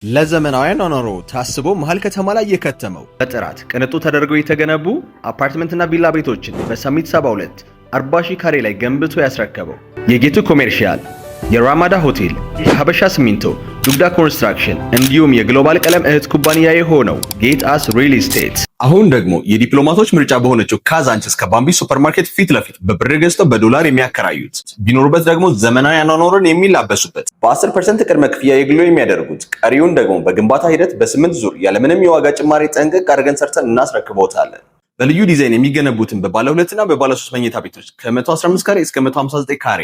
ለዘመናውያን ኖሮ ታስቦ መሃል ከተማ ላይ የከተመው በጥራት ቅንጡ ተደርገው የተገነቡ አፓርትመንትና ቪላ ቤቶችን በሰሚት 72 40,000 ካሬ ላይ ገንብቶ ያስረከበው የጌቱ ኮሜርሻል፣ የራማዳ ሆቴል፣ የሀበሻ ሲሚንቶ፣ ዱግዳ ኮንስትራክሽን እንዲሁም የግሎባል ቀለም እህት ኩባንያ የሆነው ጌት አስ ሪል ስቴት አሁን ደግሞ የዲፕሎማቶች ምርጫ በሆነችው ካዛንችስ ከባምቢ ሱፐርማርኬት ፊት ለፊት በብር ገዝተው በዶላር የሚያከራዩት ቢኖሩበት ደግሞ ዘመናዊ አኗኗርን የሚላበሱበት በ10% ቅድመ ክፍያ የግሎ የሚያደርጉት ቀሪውን ደግሞ በግንባታ ሂደት በ8 ዙር ያለምንም የዋጋ ጭማሪ ጠንቅቅ አድርገን ሰርተን እናስረክቦታለን። በልዩ ዲዛይን የሚገነቡትን በባለ 2 እና በባለ 3 መኝታ ቤቶች ከ115 ካሬ እስከ 159 ካሬ፣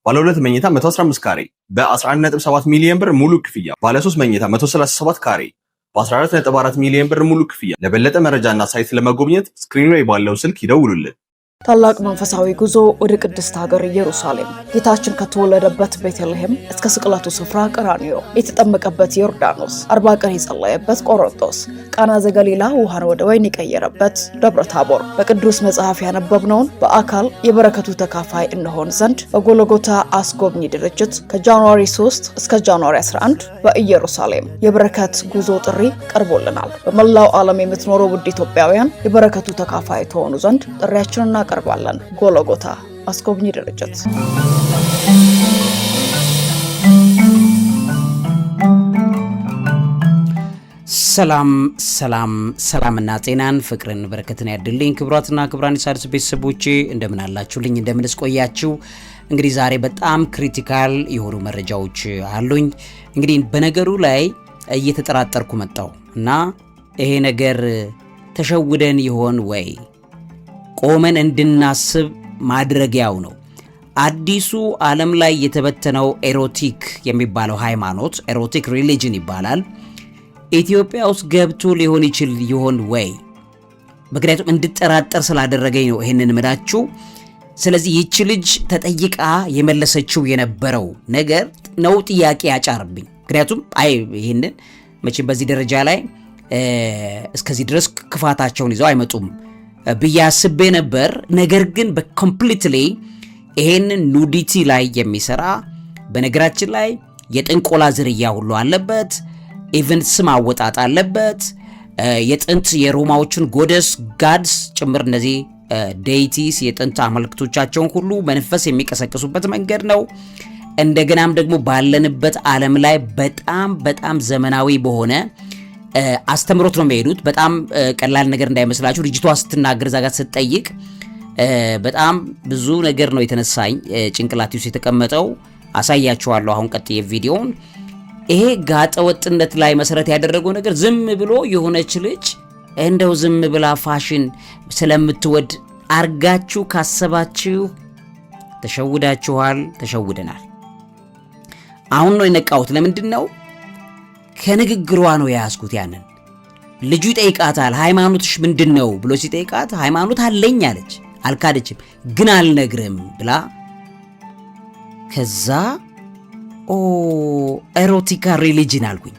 ባለ 2 መኝታ 115 ካሬ በ11.7 ሚሊዮን ብር ሙሉ ክፍያ፣ ባለ 3 መኝታ 137 ካሬ በ14.4 ሚሊዮን ብር ሙሉ ክፍያ። ለበለጠ መረጃና ሳይት ለመጎብኘት ስክሪኑ ላይ ባለው ስልክ ይደውሉልን። ታላቅ መንፈሳዊ ጉዞ ወደ ቅድስት ሀገር ኢየሩሳሌም፣ ጌታችን ከተወለደበት ቤተልሔም እስከ ስቅለቱ ስፍራ ቀራንዮ፣ የተጠመቀበት ዮርዳኖስ፣ 40 ቀን የጸለየበት ቆሮንቶስ፣ ቃና ዘገሊላ ውሃን ወደ ወይን የቀየረበት ደብረ ታቦር፣ በቅዱስ መጽሐፍ ያነበብነውን በአካል የበረከቱ ተካፋይ እንሆን ዘንድ በጎልጎታ አስጎብኚ ድርጅት ከጃንዋሪ 3 እስከ ጃንዋሪ 11 በኢየሩሳሌም የበረከት ጉዞ ጥሪ ቀርቦልናል። በመላው ዓለም የምትኖሩ ውድ ኢትዮጵያውያን የበረከቱ ተካፋይ ተሆኑ ዘንድ ጥሪያችንን እናቀርባለን። ጎልጎታ አስጎብኚ ድርጅት። ሰላምና ጤናን ፍቅርን በረከትን ያድልኝ። ክብራትና ክብራን የሣድስ ቤተሰቦቼ እንደምን አላችሁልኝ? እንደምንስ ቆያችሁ? እንግዲህ ዛሬ በጣም ክሪቲካል የሆኑ መረጃዎች አሉኝ። እንግዲህ በነገሩ ላይ እየተጠራጠርኩ መጣሁ እና ይሄ ነገር ተሸውደን ይሆን ወይ ቆመን እንድናስብ ማድረጊያው ነው። አዲሱ ዓለም ላይ የተበተነው ኤሮቲክ የሚባለው ሃይማኖት ኤሮቲክ ሪሊጅን ይባላል። ኢትዮጵያ ውስጥ ገብቶ ሊሆን ይችል ይሆን ወይ? ምክንያቱም እንድጠራጠር ስላደረገኝ ነው ይሄንን ምዳችሁ። ስለዚህ ይቺ ልጅ ተጠይቃ የመለሰችው የነበረው ነገር ነው ጥያቄ ያጫርብኝ። ምክንያቱም ይሄንን መቼም በዚህ ደረጃ ላይ እስከዚህ ድረስ ክፋታቸውን ይዘው አይመጡም ብዬ አስቤ ነበር። ነገር ግን በኮምፕሊትሊ ይሄንን ኑዲቲ ላይ የሚሰራ በነገራችን ላይ የጥንቆላ ዝርያ ሁሉ አለበት። ኢቨን ስም አወጣጥ አለበት። የጥንት የሮማዎችን ጎደስ ጋድስ ጭምር እነዚህ ዴይቲስ የጥንት አመልክቶቻቸውን ሁሉ መንፈስ የሚቀሰቅሱበት መንገድ ነው። እንደገናም ደግሞ ባለንበት ዓለም ላይ በጣም ዘመናዊ በሆነ አስተምሮት ነው የሚሄዱት። በጣም ቀላል ነገር እንዳይመስላችሁ። ልጅቷ ስትናገር ዛጋ ስትጠይቅ በጣም ብዙ ነገር ነው የተነሳኝ ጭንቅላቴ ውስጥ የተቀመጠው። አሳያችኋለሁ አሁን ቀጥዬ ቪዲዮውን። ይሄ ጋጠ ወጥነት ላይ መሰረት ያደረገው ነገር ዝም ብሎ የሆነች ልጅ እንደው ዝም ብላ ፋሽን ስለምትወድ አርጋችሁ ካሰባችሁ ተሸውዳችኋል፣ ተሸውደናል። አሁን ነው የነቃሁት። ለምንድን ነው ከንግግሯ ነው ያስኩት። ያንን ልጁ ይጠይቃታል፣ ሃይማኖትሽ ምንድነው ብሎ ሲጠይቃት ሃይማኖት አለኝ አለች። አልካደችም። ግን አልነግርም ብላ ከዛ ኤሮቲካ ሪሊጅን አልኩኝ።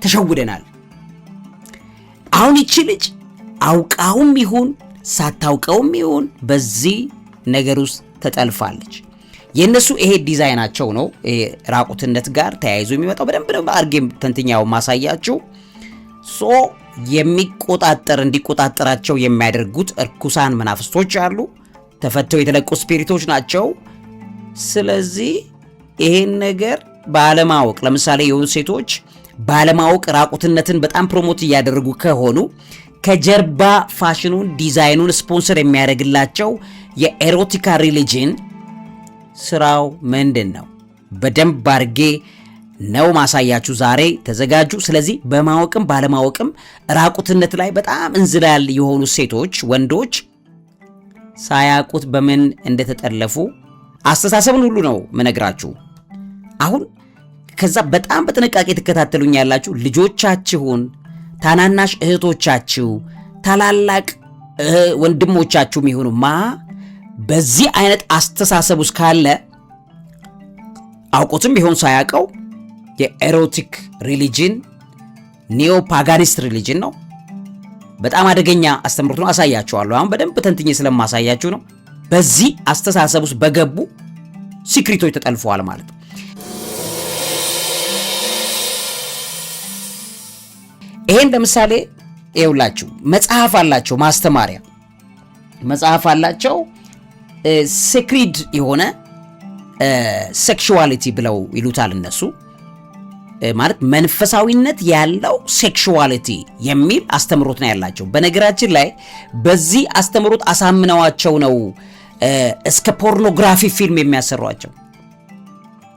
ተሸውደናል። አሁን ይቺ ልጅ አውቃውም ይሁን ሳታውቀውም ይሁን በዚህ ነገር ውስጥ ተጠልፋለች። የነሱ ይሄ ዲዛይናቸው ነው። ይሄ ራቁትነት ጋር ተያይዞ የሚመጣው በደንብ አርጌም ተንትኛው ማሳያችሁ። እንዲቆጣጠራቸው የሚያደርጉት እርኩሳን መናፍስቶች አሉ። ተፈተው የተለቁ ስፒሪቶች ናቸው። ስለዚህ ይሄን ነገር ባለማወቅ ለምሳሌ የሆኑ ሴቶች ባለማወቅ ራቁትነትን በጣም ፕሮሞት እያደረጉ ከሆኑ ከጀርባ ፋሽኑን ዲዛይኑን ስፖንሰር የሚያደርግላቸው የኤሮቲካ ሪሊጅን ስራው ምንድን ነው? በደንብ አድርጌ ነው ማሳያችሁ ዛሬ። ተዘጋጁ። ስለዚህ በማወቅም ባለማወቅም ራቁትነት ላይ በጣም እንዝላል የሆኑ ሴቶች፣ ወንዶች ሳያውቁት በምን እንደተጠለፉ አስተሳሰብን ሁሉ ነው ምነግራችሁ። አሁን ከዛ በጣም በጥንቃቄ ተከታተሉኝ ያላችሁ ልጆቻችሁን፣ ታናናሽ እህቶቻችሁ፣ ታላላቅ ወንድሞቻችሁ የሚሆኑ በዚህ አይነት አስተሳሰብ ውስጥ ካለ አውቆትም ቢሆን ሳያውቀው የኤሮቲክ ሪሊጅን ኒዮ ፓጋኒስት ሪሊጅን ነው። በጣም አደገኛ አስተምሮት ነው። አሳያችኋለሁ። አሁን በደንብ ተንትኜ ስለማሳያችሁ ነው። በዚህ አስተሳሰብ ውስጥ በገቡ ሲክሪቶች ተጠልፈዋል ማለት ነው። ይሄን ለምሳሌ ይኸውላችሁ መጽሐፍ አላቸው፣ ማስተማሪያ መጽሐፍ አላቸው። ሴክሪድ የሆነ ሴክሹዋሊቲ ብለው ይሉታል እነሱ። ማለት መንፈሳዊነት ያለው ሴክሹዋሊቲ የሚል አስተምሮት ነው ያላቸው። በነገራችን ላይ በዚህ አስተምሮት አሳምነዋቸው ነው እስከ ፖርኖግራፊ ፊልም የሚያሰሯቸው።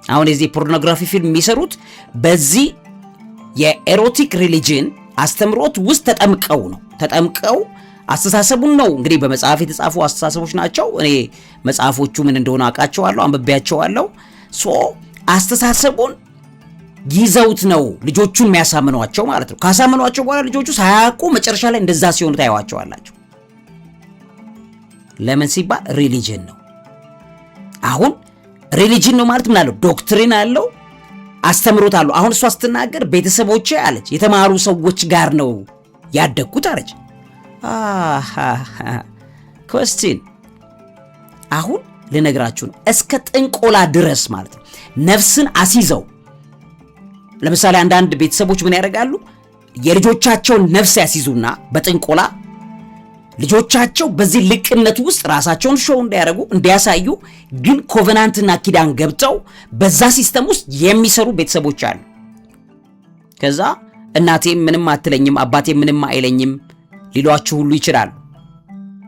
አሁን የዚህ ፖርኖግራፊ ፊልም የሚሰሩት በዚህ የኤሮቲክ ሪሊጅን አስተምሮት ውስጥ ተጠምቀው አስተሳሰቡን ነው እንግዲህ በመጽሐፍ የተጻፉ አስተሳሰቦች ናቸው። እኔ መጽሐፎቹ ምን እንደሆነ አውቃቸዋለሁ፣ አንብቤያቸዋለሁ። አስተሳሰቡን ይዘውት ነው ልጆቹን የሚያሳምኗቸው ማለት ነው። ካሳምኗቸው በኋላ ልጆቹ ሳያውቁ መጨረሻ ላይ እንደዛ ሲሆኑ ታያዋቸዋላችሁ። ለምን ሲባል ሪሊጅን ነው። አሁን ሪሊጅን ነው ማለት ምን አለው? ዶክትሪን አለው፣ አስተምሮት አለው። አሁን እሷ ስትናገር ቤተሰቦቼ አለች የተማሩ ሰዎች ጋር ነው ያደግኩት አለች። ኮስቲን አሁን ልነግራችሁ ነው። እስከ ጥንቆላ ድረስ ማለት ነው ነፍስን አስይዘው። ለምሳሌ አንዳንድ ቤተሰቦች ምን ያደርጋሉ? የልጆቻቸውን ነፍስ ያስይዙና በጥንቆላ ልጆቻቸው በዚህ ልቅነት ውስጥ ራሳቸውን ሾው እንዲያሳዩ ግን ኮቨናንትና ኪዳን ገብተው በዛ ሲስተም ውስጥ የሚሰሩ ቤተሰቦች አሉ። ከዛ እናቴ ምንም አትለኝም፣ አባቴ ምንም አይለኝም ሊሏችሁ ሁሉ ይችላሉ።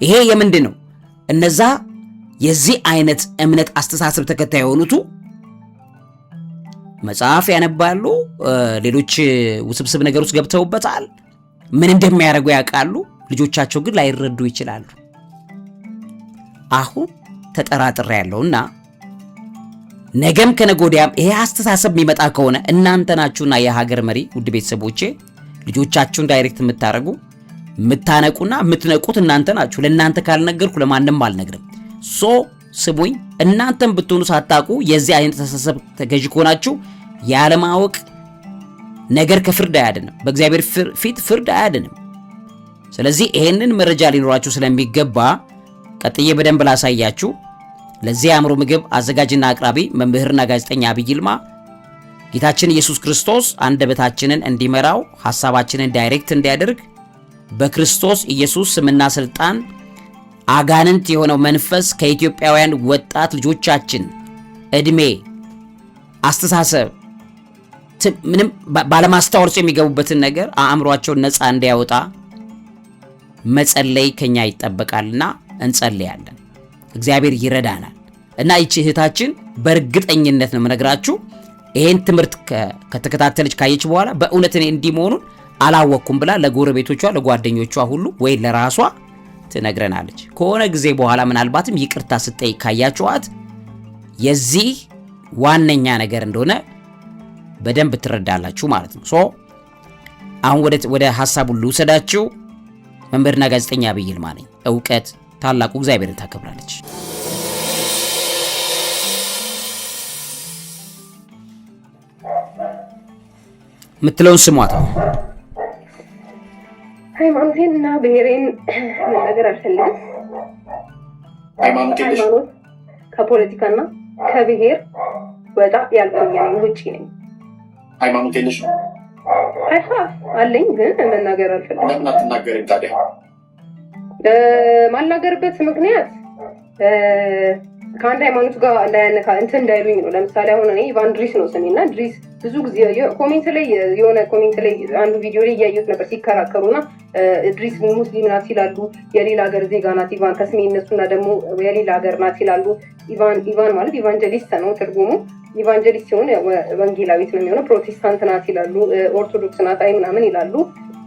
ይሄ የምንድን ነው? እነዛ የዚህ አይነት እምነት አስተሳሰብ ተከታይ የሆኑቱ መጽሐፍ ያነባሉ፣ ሌሎች ውስብስብ ነገር ውስጥ ገብተውበታል፣ ምን እንደሚያደርጉ ያውቃሉ። ልጆቻቸው ግን ላይረዱ ይችላሉ። አሁን ተጠራጥሬ ያለውና ነገም ከነጎዲያም ይሄ አስተሳሰብ የሚመጣ ከሆነ እናንተ ናችሁና የሀገር መሪ ውድ ቤተሰቦቼ ልጆቻችሁን ዳይሬክት የምታረጉ የምታነቁና የምትነቁት እናንተ ናችሁ። ለእናንተ ካልነገርኩ ለማንም አልነግርም። ስሙኝ፣ እናንተም ብትሆኑ ሳታውቁ የዚህ አይነት አስተሳሰብ ተገዥ ከሆናችሁ ያለማወቅ ነገር ከፍርድ አያድንም፣ በእግዚአብሔር ፊት ፍርድ አያድንም። ስለዚህ ይሄንን መረጃ ሊኖራችሁ ስለሚገባ ቀጥዬ በደንብ ላሳያችሁ። ለዚህ አእምሮ ምግብ አዘጋጅና አቅራቢ መምህርና ጋዜጠኛ አብይ ይልማ። ጌታችን ኢየሱስ ክርስቶስ አንደበታችንን እንዲመራው ሐሳባችንን ዳይሬክት እንዲያደርግ በክርስቶስ ኢየሱስ ስምና ስልጣን አጋንንት የሆነው መንፈስ ከኢትዮጵያውያን ወጣት ልጆቻችን እድሜ፣ አስተሳሰብ ምንም ባለማስተዋል የሚገቡበትን ነገር አእምሯቸውን ነፃ እንዲያወጣ መጸለይ ከኛ ይጠበቃልና እንጸልያለን። እግዚአብሔር ይረዳናል። እና ይህች እህታችን በእርግጠኝነት ነው የምነግራችሁ ይሄን ትምህርት ከተከታተለች ካየች በኋላ በእውነት እኔ እንዲህ መሆኑን አላወቅኩም ብላ ለጎረቤቶቿ ለጓደኞቿ ሁሉ ወይ ለራሷ ትነግረናለች። ከሆነ ጊዜ በኋላ ምናልባትም ይቅርታ ስትጠይቅ ካያችኋት የዚህ ዋነኛ ነገር እንደሆነ በደንብ ትረዳላችሁ ማለት ነው። አሁን ወደ ሐሳቡ ልውሰዳችሁ። መምህርና ጋዜጠኛ አብይ ይልማ ነኝ። ዕውቀት ታላቁ እግዚአብሔርን ታከብራለች። ምትለውን ስሟት። ሃይማኖቴንና ብሔሬን መናገር አልፈልግም። ሃይማኖት ከፖለቲካና ከብሔር ወጣ ያልኩኝ ነኝ፣ ውጪ ነኝ። ሃይማኖት የለሽ? አለኝ፣ ግን መናገር አልፈልግም። ለምን አትናገሪም ታዲያ? ማልናገርበት ምክንያት ከአንድ ሃይማኖት ጋር እንትን እንዳይሉኝ ነው። ለምሳሌ አሁን እኔ ኢቫን ድሪስ ነው ስሜና ድሪስ ብዙ ጊዜ ኮሜንት ላይ አንዱ ቪዲዮ ላይ እያየሁት ነበር ሲከራከሩና ድሪስ ሙስሊም ናት ይላሉ፣ የሌላ ሀገር ዜጋ ናት ኢቫን ከስሜ እነሱና ደግሞ የሌላ ሀገር ናት ይላሉ። ኢቫን ማለት ኢቫንጀሊስት ነው ትርጉሙ። ኢቫንጀሊስት ሲሆን ወንጌላዊት ነው የሚሆነው። ፕሮቴስታንት ናት ይላሉ፣ ኦርቶዶክስ ናት አይ ምናምን ይላሉ።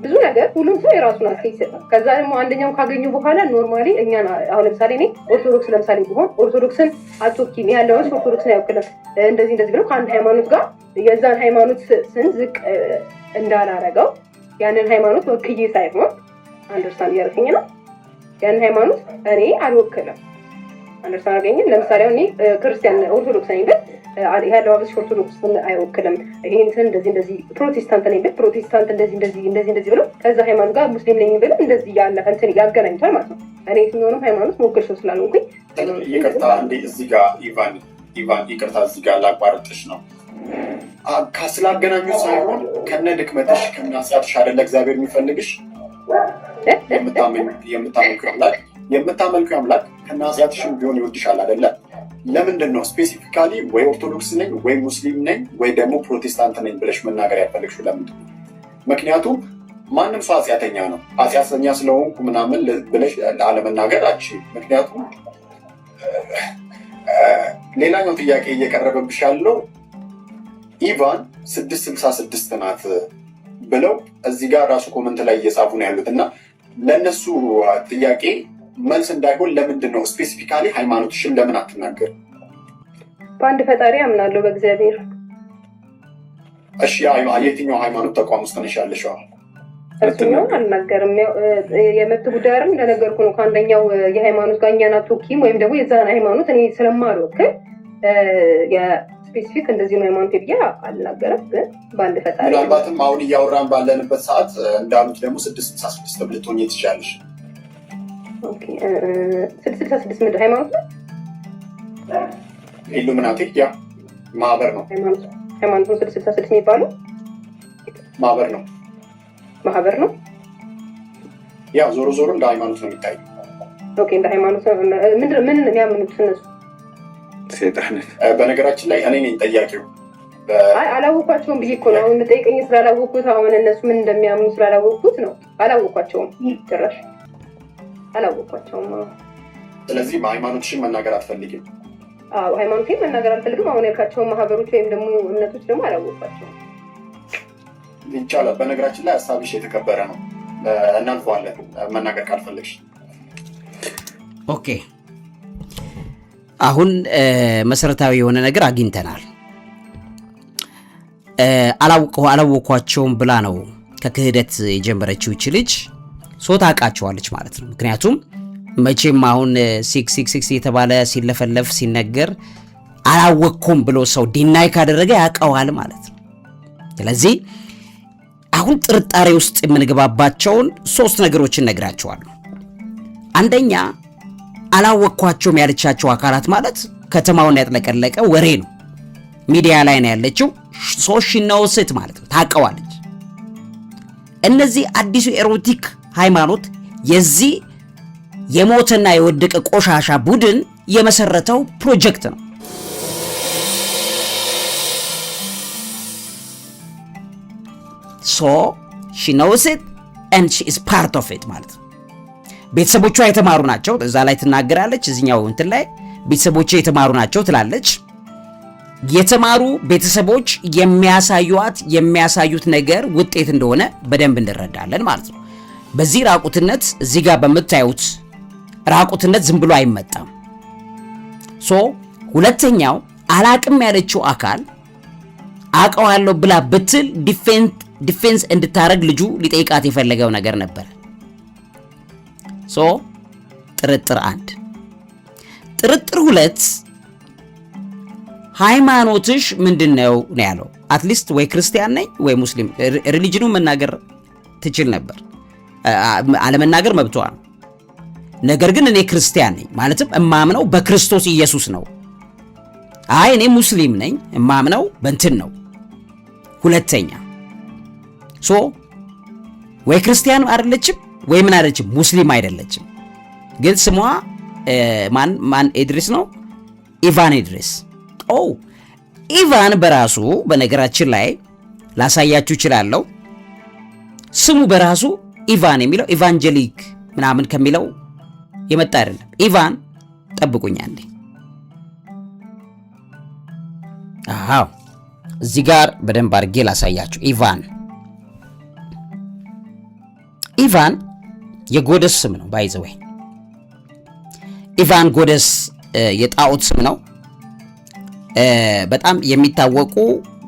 ብዙ ነገር ሁሉም ሰው የራሱን አስተያየት ይሰጣል። ከዛ ደግሞ አንደኛው ካገኙ በኋላ ኖርማሊ እኛ አሁን ለምሳሌ እኔ ኦርቶዶክስ ለምሳሌ ቢሆን ኦርቶዶክስን አትወኪም ያለውን ኦርቶዶክስን አይወክልም እንደዚህ ብለው ከአንድ ሃይማኖት ጋር የዛን ሃይማኖት ስም ዝቅ እንዳላረገው ያንን ሃይማኖት ወክዬ ሳይሆን አንደርስታንድ እያደረገኝ ነው። ያንን ሃይማኖት እኔ አልወክልም። አንደርስታንድ አገኘን። ለምሳሌ እኔ ክርስቲያን ኦርቶዶክስ ነኝ ብል ያለው አብስ ኦርቶዶክስን አይወክልም። ይሄን እንደዚህ ፕሮቴስታንት ነኝ ብል ፕሮቴስታንት እንደዚህ ብሎ ከዛ ሃይማኖት ጋር ሙስሊም ነኝ ብል እንደዚህ ያለፈ እንትን ያገናኝቷል ማለት ነው። እኔ የትኛውንም ሃይማኖት ሞክር ሰው ስላልሆንኩኝ ይቅርታ እንዴ እዚህ ጋር ኢቫን ይቅርታ እዚህ ጋር ላቋርጥሽ ነው። ስላገናኙ ሳይሆን ከነ ድክመትሽ ከነ ኃጢአትሽ አይደለ እግዚአብሔር የሚፈልግሽ። የምታመልኪው አምላክ ከነ ኃጢአትሽም ቢሆን ይወድሻል አይደለ? ለምንድን ነው ስፔሲፊካሊ ወይ ኦርቶዶክስ ነኝ ወይ ሙስሊም ነኝ ወይ ደግሞ ፕሮቴስታንት ነኝ ብለሽ መናገር ያልፈለግሽው? ለምንድን ነው? ምክንያቱም ማንም ሰው ኃጢአተኛ ነው። ኃጢአተኛ ስለሆንኩ ምናምን ብለሽ አለመናገር አትችይም። ምክንያቱም ሌላኛው ጥያቄ እየቀረበብሽ ያለው ኢቫን 666 ናት ብለው እዚህ ጋር ራሱ ኮመንት ላይ እየጻፉ ነው ያሉት እና ለእነሱ ጥያቄ መልስ እንዳይሆን ለምንድን ነው ስፔሲፊካሊ ሃይማኖትሽን ለምን አትናገር? በአንድ ፈጣሪ አምናለሁ በእግዚአብሔር። እሺ የትኛው ሃይማኖት ተቋም ውስጥ ነሽ ያለሽው? እሱኛውን አልናገርም። የመብት ጉዳይ አይደል? እንደነገርኩ ነው። ከአንደኛው የሃይማኖት ጋር እኛን አትወኪም ወይም ደግሞ የዛን ሃይማኖት እኔ ስለማልወክል የስፔሲፊክ እንደዚህ ነው ሃይማኖት ብዬ አልናገርም። ግን በአንድ ፈጣሪ ምናልባትም አሁን እያወራን ባለንበት ሰዓት እንዳሉት ደግሞ 666 ልትሆኚ ትችያለሽ። 666 ምንድን ሃይማኖት ነው? ኢሉሚናቲ ያ ማህበር ነው። ሃይማኖት ነው 666 የሚባለው ማህበር ነው። ማህበር ነው። ያ ዞሮ ዞሮ እንደ ሃይማኖት ነው የሚታየው። ኦኬ እንደ ሃይማኖት ምን የሚያምኑት እነሱ? ሰይጣን። በነገራችን ላይ እኔ ነኝ ጠያቂው። አላወኳቸውም ብዬ እኮ ነው አሁን የምጠይቀኝ። ስላላወኩት አሁን እነሱ ምን እንደሚያምኑ ስላላወኩት ነው። አላወኳቸውም፣ ጭራሽ አላወኳቸውም። ስለዚህ ሃይማኖትሽን መናገር አትፈልጊም? አዎ ሃይማኖቴን መናገር አልፈልግም። አሁን ያልካቸውን ማህበሮች ወይም ደግሞ እምነቶች ደግሞ አላወኳቸውም። ይቻላል። በነገራችን ላይ ሀሳብሽ የተከበረ ነው። እናልፈዋለን መናገር ካልፈለግሽ። ኦኬ አሁን መሰረታዊ የሆነ ነገር አግኝተናል። አላወኳቸውም ብላ ነው ከክህደት የጀመረችው እቺ ልጅ። ሶ ታውቃቸዋለች ማለት ነው። ምክንያቱም መቼም አሁን 666 የተባለ ሲለፈለፍ ሲነገር አላወቅኩም ብሎ ሰው ዲናይ ካደረገ ያውቀዋል ማለት ነው። ስለዚህ አሁን ጥርጣሬ ውስጥ የምንገባባቸውን 3 ነገሮችን ነግራቸዋለሁ። አንደኛ አላወቅኳቸውም ያለቻቸው አካላት ማለት ከተማውን ያጥለቀለቀ ወሬ ነው። ሚዲያ ላይ ነው ያለችው። ሶሽናው ስት ማለት ነው። ታውቀዋለች። እነዚህ አዲሱ ኤሮቲክ ሃይማኖት የዚህ የሞተና የወደቀ ቆሻሻ ቡድን የመሰረተው ፕሮጀክት ነው። So she knows it and she is part of it ማለት ነው። ቤተሰቦቿ የተማሩ ናቸው። እዛ ላይ ትናገራለች። እዚህኛው እንትን ላይ ቤተሰቦቿ የተማሩ ናቸው ትላለች። የተማሩ ቤተሰቦች የሚያሳዩት ነገር ውጤት እንደሆነ በደንብ እንረዳለን ማለት ነው። በዚህ ራቁትነት እዚህ ጋር በምታዩት ራቁትነት ዝም ብሎ አይመጣም። ሶ ሁለተኛው አላቅም ያለችው አካል አውቀዋለሁ ብላ ብትል ዲፌንስ እንድታረግ ልጁ ሊጠይቃት የፈለገው ነገር ነበር። ሶ ጥርጥር 1። ጥርጥር 2 ሃይማኖትሽ ምንድነው ነው ያለው። አትሊስት ወይ ክርስቲያን ነኝ ወይ ሙስሊም ሪሊጅኑን መናገር ትችል ነበር። አለመናገር መብቷ ነው። ነገር ግን እኔ ክርስቲያን ነኝ ማለትም እማምነው በክርስቶስ ኢየሱስ ነው። አይ እኔ ሙስሊም ነኝ እማምነው በእንትን ነው። ሁለተኛ ሶ ወይ ክርስቲያን አይደለችም ወይ ምን አይደለችም፣ ሙስሊም አይደለችም። ግን ስሟ ማን ኢድሪስ ነው፣ ኢቫን ኢድሪስ። ኢቫን በራሱ በነገራችን ላይ ላሳያችሁ እችላለሁ። ስሙ በራሱ ኢቫን የሚለው ኢቫንጀሊክ ምናምን ከሚለው የመጣ አይደለም። ኢቫን ጠብቁኝ አንዴ። አዎ እዚህ ጋር በደንብ አድርጌ ላሳያችሁ። ኢቫን የጎደስ ስም ነው። ባይዘወይ ኢቫን ጎደስ የጣዖት ስም ነው። በጣም የሚታወቁ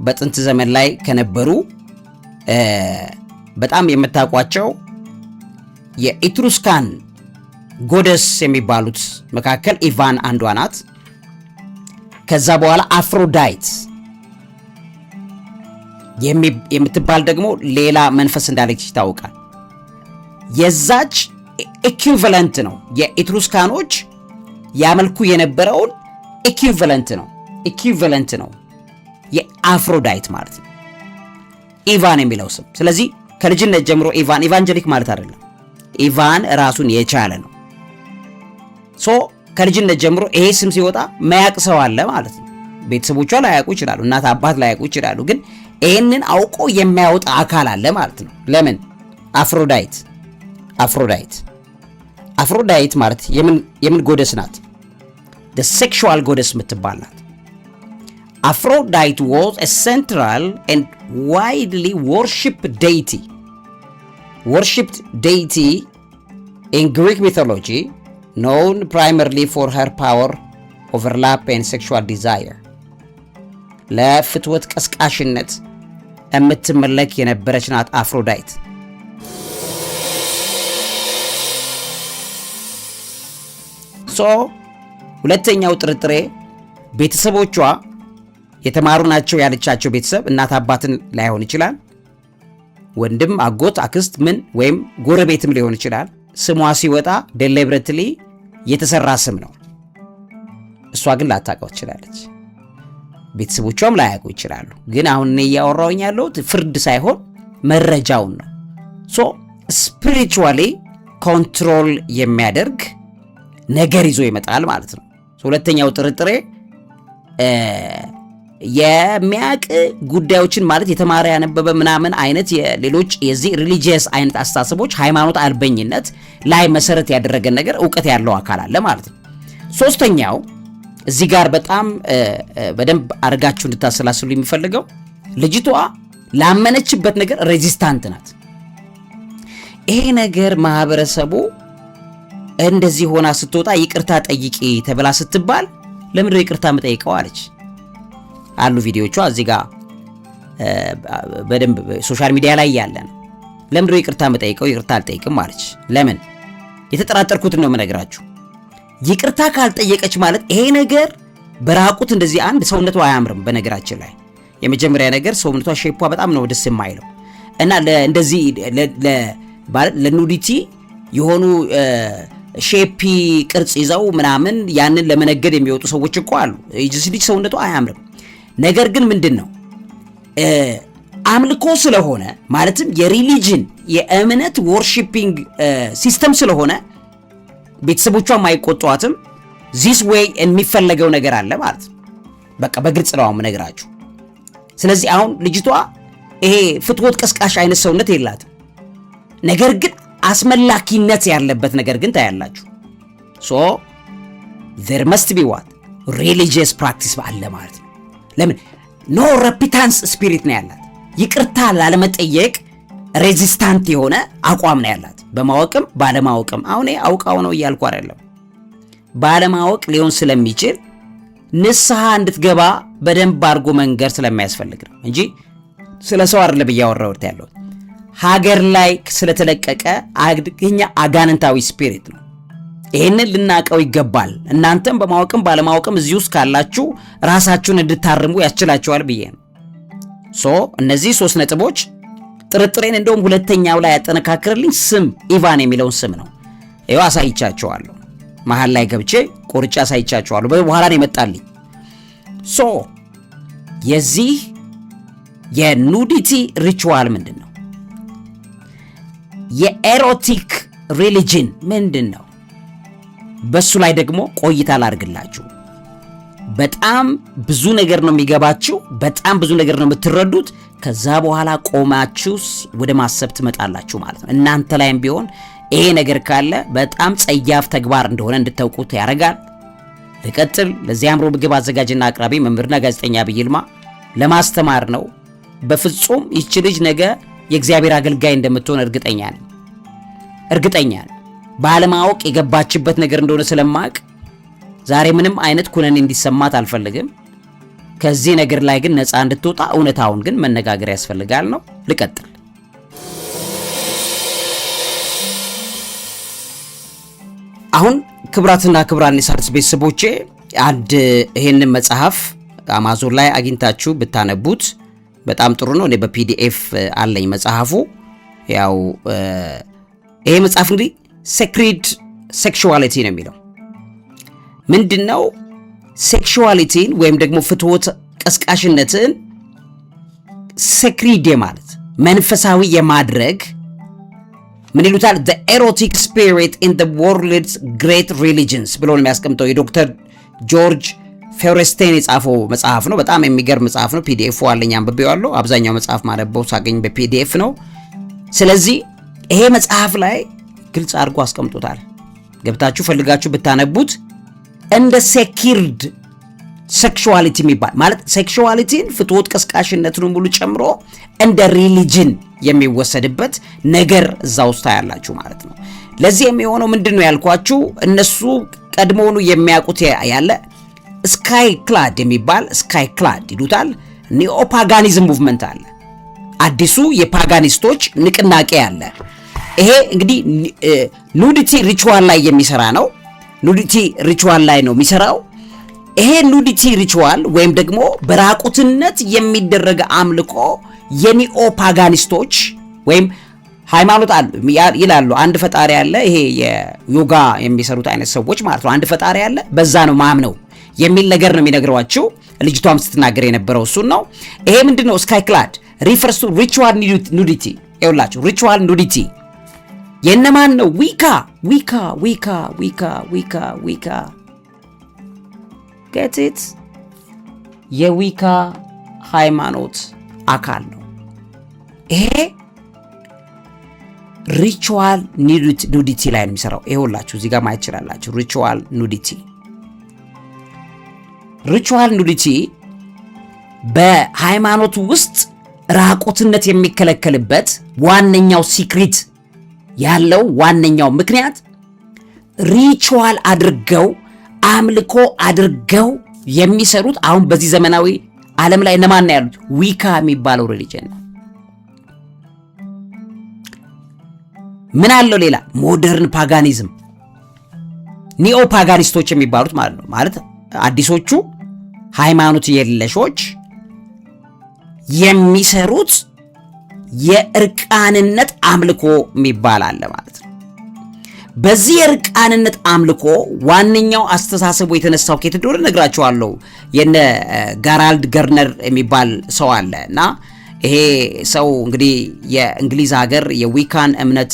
በጥንት ዘመን ላይ ከነበሩ በጣም የምታውቋቸው የኢትሩስካን ጎደስ የሚባሉት መካከል ኢቫን አንዷ ናት። ከዛ በኋላ አፍሮዳይት የምትባል ደግሞ ሌላ መንፈስ እንዳለች ይታወቃል። የዛች ኢኩቪቫለንት ነው። የኢትሩስካኖች ያመልኩ የነበረውን ኢኩቪቫለንት ነው። የአፍሮዳይት ማለት ነው ኢቫን የሚለው ስም። ስለዚህ ከልጅነት ጀምሮ ኢቫን ኢቫንጀሊክ ማለት አይደለም። ኢቫን ራሱን የቻለ ነው። ሶ ከልጅነት ጀምሮ ይሄ ስም ሲወጣ ማያቅ ሰው አለ ማለት ነው። ቤተሰቦቿ ላያውቁ ይችላሉ፣ እናት አባት ላያውቁ ይችላሉ። ግን ይሄንን አውቆ የሚያወጣ አካል አለ ማለት ነው። ለምን አፍሮዳይት አፍሮዳይት ማለት የምን ጎደስ ናት? the sexual goddess የምትባል ናት። Aphrodite was a central and widely worshipped deity in Greek mythology, known primarily for her power, overlap and sexual desire. ለፍትወት ቀስቃሽነት የምትመለክ የነበረች ናት አፍሮዳይት። ሁለተኛው ጥርጥሬ ቤተሰቦቿ የተማሩ ናቸው ያለቻቸው ቤተሰብ እናት አባትን ላይሆን ይችላል፣ ወንድም፣ አጎት፣ አክስት ምን ወይም ጎረቤትም ሊሆን ይችላል። ስሟ ሲወጣ ዴሊብሬትሊ የተሰራ ስም ነው። እሷ ግን ላታውቀው ትችላለች፣ ቤተሰቦቿም ላያውቁ ይችላሉ። ግን አሁን እኔ እያወራሁኝ ያለሁት ፍርድ ሳይሆን መረጃውን ነው። ስፒሪቹዋሊ ኮንትሮል የሚያደርግ ነገር ይዞ ይመጣል ማለት ነው። ሁለተኛው ጥርጥሬ የሚያቅ ጉዳዮችን ማለት የተማረ ያነበበ ምናምን አይነት የሌሎች የዚህ ሪሊጂየስ አይነት አስተሳሰቦች ሃይማኖት አልበኝነት ላይ መሰረት ያደረገ ነገር ዕውቀት ያለው አካል አለ ማለት ነው። ሶስተኛው እዚህ ጋር በጣም በደንብ አድርጋችሁ እንድታሰላስሉ የሚፈልገው ልጅቷ ላመነችበት ነገር ሬዚስታንት ናት። ይሄ ነገር ማህበረሰቡ እንደዚህ ሆና ስትወጣ ይቅርታ ጠይቂ ተብላ ስትባል ለምንድነው ይቅርታ መጠይቀው አለች። አሉ ቪዲዮቿ እዚህ ጋር በደንብ ሶሻል ሚዲያ ላይ ያለን። ለምንድነው ይቅርታ መጠይቀው? ይቅርታ አልጠይቅም አለች። ለምን? የተጠራጠርኩትን ነው የምነግራችሁ። ይቅርታ ካልጠየቀች ማለት ይሄ ነገር በራቁት እንደዚህ አንድ ሰውነቷ አያምርም። በነገራችን ላይ የመጀመሪያ ነገር ሰውነቷ ሼፓ በጣም ነው ደስ የማይለው እና እንደዚህ ለኑዲቲ የሆኑ ሼፒ ቅርጽ ይዘው ምናምን ያንን ለመነገድ የሚወጡ ሰዎች እኮ አሉ። ልጅ ሰውነቷ አያምርም። ነገር ግን ምንድነው አምልኮ ስለሆነ ማለትም የሪሊጅን የእምነት ወርሺፒንግ ሲስተም ስለሆነ ቤተሰቦቿ ማይቆጧትም። ዚስ ዌይ የሚፈለገው ነገር አለ ማለት ነው። በቃ በግልጽ ነው የምነግራችሁ። ስለዚህ አሁን ልጅቷ ይሄ ፍትወት ቀስቃሽ አይነት ሰውነት የላትም። ነገር ግን አስመላኪነት ያለበት ነገር ግን ታያላችሁ። there must be what religious practice አለ ማለት ነው። ለምን ኖ repentance spirit ነው ያላት። ይቅርታ ላለመጠየቅ ሬዚስታንት የሆነ አቋም ነው ያላት። በማወቅም ባለማወቅም አሁን አውቃው ነው እያልኩ አይደለም። ባለማወቅ ሊሆን ስለሚችል ንስሐ እንድትገባ በደንብ አድርጎ መንገር ስለሚያስፈልግ ነው እንጂ ስለ ሰው አይደለም እያወራሁት ያለው። ሀገር ላይ ስለተለቀቀ አግኛ አጋንንታዊ ስፒሪት ነው። ይሄንን ልናቀው ይገባል። እናንተም በማወቅም ባለማወቅም እዚህ ውስጥ ካላችሁ ራሳችሁን እንድታርሙ ያስችላችኋል ብዬ ነው። እነዚህ 3 ነጥቦች ጥርጥሬን እንደውም ሁለተኛው ላይ ያጠነካክርልኝ ስም ኢቫን የሚለውን ስም ነው። ይኸው አሳይቻችኋለሁ። መሃል ላይ ገብቼ ቆርጬ አሳይቻችኋለሁ። በኋላ ነው የመጣልኝ። የዚህ የኑዲቲ ሪቹዋል ምንድነው? የኤሮቲክ ሪሊጅን ምንድነው? በሱ ላይ ደግሞ ቆይታ ላድርግላችሁ። በጣም ብዙ ነገር ነው የሚገባችሁ፣ በጣም ብዙ ነገር ነው የምትረዱት። ከዛ በኋላ ቆማችሁ ወደ ማሰብ ትመጣላችሁ ማለት ነው። እናንተ ላይም ቢሆን ይሄ ነገር ካለ በጣም ጸያፍ ተግባር እንደሆነ እንድታውቁት ያደርጋል። ልቀጥል። ለዚህ አእምሮ ምግብ አዘጋጅና አቅራቢ መምህርና ጋዜጠኛ ዐቢይ ይልማ ለማስተማር ነው። በፍጹም ይህች ልጅ ነገ የእግዚአብሔር አገልጋይ እንደምትሆን እርግጠኛ ነኝ። ባለማወቅ የገባችበት ነገር እንደሆነ ስለማቅ ዛሬ ምንም አይነት ኩነኔ እንዲሰማት አልፈልግም። ከዚህ ነገር ላይ ግን ነፃ እንድትወጣ እውነታውን ግን መነጋገር ያስፈልጋል ነው። ልቀጥል። አሁን ክብራትና ክብራን የሣድስ ቤተሰቦቼ አንድ ይሄንን መጽሐፍ አማዞን ላይ አግኝታችሁ ብታነቡት በጣም ጥሩ ነው። እኔ በፒዲኤፍ አለኝ መጽሐፉ። ያው ይሄ መጽሐፍ እንግዲህ ሴክሬድ ሴክሹዋሊቲ ነው የሚለው። ምንድነው ሴክሹዋሊቲን ወይም ደግሞ ፍትወት ቀስቃሽነትን ሰክሪድ ማለት መንፈሳዊ የማድረግ ምን ይሉታል the erotic spirit in the world's great religions ብሎ ነው የሚያስቀምጠው የዶክተር ጆርጅ ፌውረስቴን የጻፈው መጽሐፍ ነው። በጣም የሚገርም መጽሐፍ ነው። ፒዲኤፍ አለኝ አንብቤዋለሁ። አብዛኛው መጽሐፍ ማለበው ሳገኝ በፒዲኤፍ ነው። ስለዚህ ይሄ መጽሐፍ ላይ ግልጽ አድርጎ አስቀምጦታል። ገብታችሁ ፈልጋችሁ ብታነቡት እንደ ሴኪርድ ሴክሹዋሊቲ የሚባል ማለት ሴክሹዋሊቲን ፍትወት ቀስቃሽነትን ሙሉ ጨምሮ እንደ ሪሊጅን የሚወሰድበት ነገር እዛ ውስጥ ያላችሁ ማለት ነው። ለዚህ የሚሆነው ምንድነው ያልኳችሁ እነሱ ቀድሞውኑ የሚያውቁት ያለ ስካይ ክላድ የሚባል ስካይ ክላድ ይሉታል ኒኦ ፓጋኒዝም ሙቭመንት አለ። አዲሱ የፓጋኒስቶች ንቅናቄ አለ። ይሄ እንግዲህ ኑዲቲ ሪቹዋል ላይ የሚሰራ ነው። ኑዲቲ ሪቹዋል ላይ ነው የሚሰራው። ይሄ ኑዲቲ ሪቹዋል ወይም ደግሞ በራቁትነት የሚደረግ አምልኮ የኒኦ ፓጋኒስቶች ወይም ሃይማኖት ይላሉ አንድ ፈጣሪ አለ። ይሄ የዮጋ የሚሰሩት አይነት ሰዎች ማለት ነው። አንድ ፈጣሪ አለ በዛ ነው ማምነው የሚል ነገር ነው የሚነግሯቸው። ልጅቷም ስትናገር የነበረው እሱን ነው። ይሄ ምንድነው ስካይ ክላድ ሪፈርስ ቱ ሪቹዋል ኑዲቲ ይውላችሁ። ሪቹዋል ኑዲቲ የነማን ነው? ዊካ get it የዊካ ሃይማኖት አካል ነው። ይሄ ሪቹዋል ኑዲቲ ላይ የሚሰራው ይኸውላችሁ እዚህ ጋር ማየት ይችላልላችሁ። ሪቹዋል ኑዲቲ በሃይማኖት ውስጥ ራቁትነት የሚከለከልበት ዋነኛው ሲክሪት ያለው ዋነኛው ምክንያት ሪቹዋል አድርገው አምልኮ አድርገው የሚሰሩት አሁን በዚህ ዘመናዊ ዓለም ላይ እነማን ነው ያሉት? ዊካ የሚባለው ሪሊጅን ነው። ምን አለው ሌላ? ሞደርን ፓጋኒዝም ኒኦ ፓጋኒስቶች የሚባሉት ማለት ነው። ማለት አዲሶቹ ሃይማኖት የለሾች የሚሰሩት የእርቃንነት አምልኮ የሚባል አለ ማለት ነው። በዚህ የእርቃንነት አምልኮ ዋነኛው አስተሳሰቡ የተነሳው ከየት እንደሆነ ነግራችኋለሁ። የነ ጋራልድ ገርነር የሚባል ሰው አለ እና ይሄ ሰው እንግዲህ የእንግሊዝ ሀገር የዊካን እምነት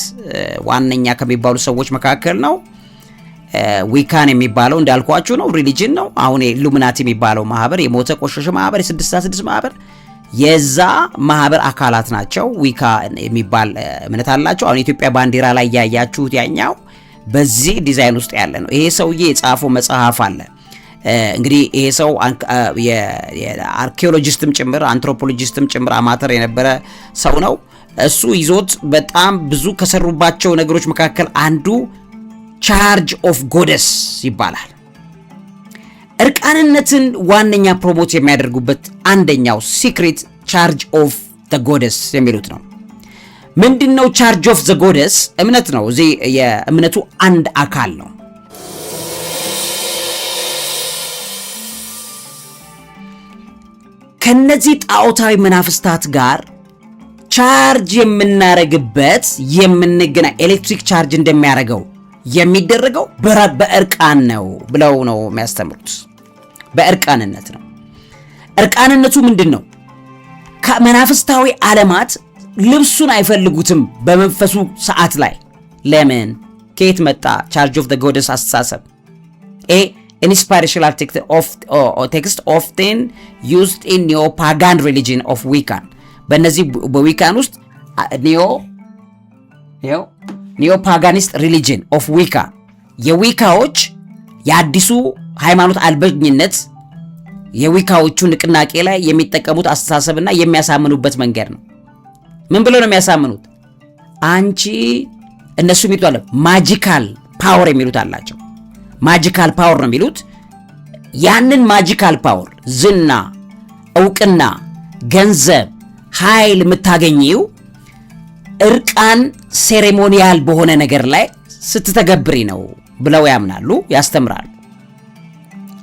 ዋነኛ ከሚባሉ ሰዎች መካከል ነው። ዊካን የሚባለው እንዳልኳችሁ ነው፣ ሪሊጅን ነው። አሁን ኢሉሚናቲ የሚባለው ማህበር የሞተ ቆሸሸ ማህበር የ666 ማህበር የዛ ማህበር አካላት ናቸው። ዊካ የሚባል እምነት አላቸው። አሁን ኢትዮጵያ ባንዲራ ላይ ያያችሁት ያኛው በዚህ ዲዛይን ውስጥ ያለ ነው። ይሄ ሰውዬ የጻፈው መጽሐፍ አለ። እንግዲህ ይሄ ሰው የአርኪኦሎጂስትም ጭምር አንትሮፖሎጂስትም ጭምር አማተር የነበረ ሰው ነው። እሱ ይዞት በጣም ብዙ ከሰሩባቸው ነገሮች መካከል አንዱ ቻርጅ ኦፍ ጎደስ ይባላል። እርቃንነትን ዋነኛ ፕሮሞት የሚያደርጉበት አንደኛው ሲክሬት ቻርጅ ኦፍ ዘ ጎደስ የሚሉት ነው። ምንድነው ቻርጅ ኦፍ ዘ ጎደስ? እምነት ነው። እዚህ የእምነቱ አንድ አካል ነው። ከነዚህ ጣዖታዊ መናፍስታት ጋር ቻርጅ የምናረግበት የምንገናኝ ኤሌክትሪክ ቻርጅ እንደሚያደርገው የሚደረገው በእርቃን ነው ብለው ነው የሚያስተምሩት። በእርቃንነት ነው። እርቃንነቱ ምንድነው? ከመናፍስታዊ ዓለማት ልብሱን አይፈልጉትም በመንፈሱ ሰዓት ላይ። ለምን? ከየት መጣ? ቻርጅ ኦፍ ዘ ጎደስ አስተሳሰብ inspirational text often used in neo-pagan religion of Wiccan። በእነዚህ በዊካን ውስጥ ኒዮ-ፓጋኒስት ሪሊጅን ኦፍ ዊካ የዊካዎች የአዲሱ ሃይማኖት አልበኝነት የዊካዎቹ ንቅናቄ ላይ የሚጠቀሙት አስተሳሰብና የሚያሳምኑበት መንገድ ነው። ምን ብለው ነው የሚያሳምኑት? አንቺ እነሱ የሚሉት አለ ማጂካል ፓወር የሚሉት አላቸው። ማጂካል ፓወር ነው የሚሉት። ያንን ማጂካል ፓወር ዝና፣ እውቅና፣ ገንዘብ፣ ኃይል የምታገኘው እርቃን ሴሬሞኒያል በሆነ ነገር ላይ ስትተገብሪ ነው ብለው ያምናሉ፣ ያስተምራሉ።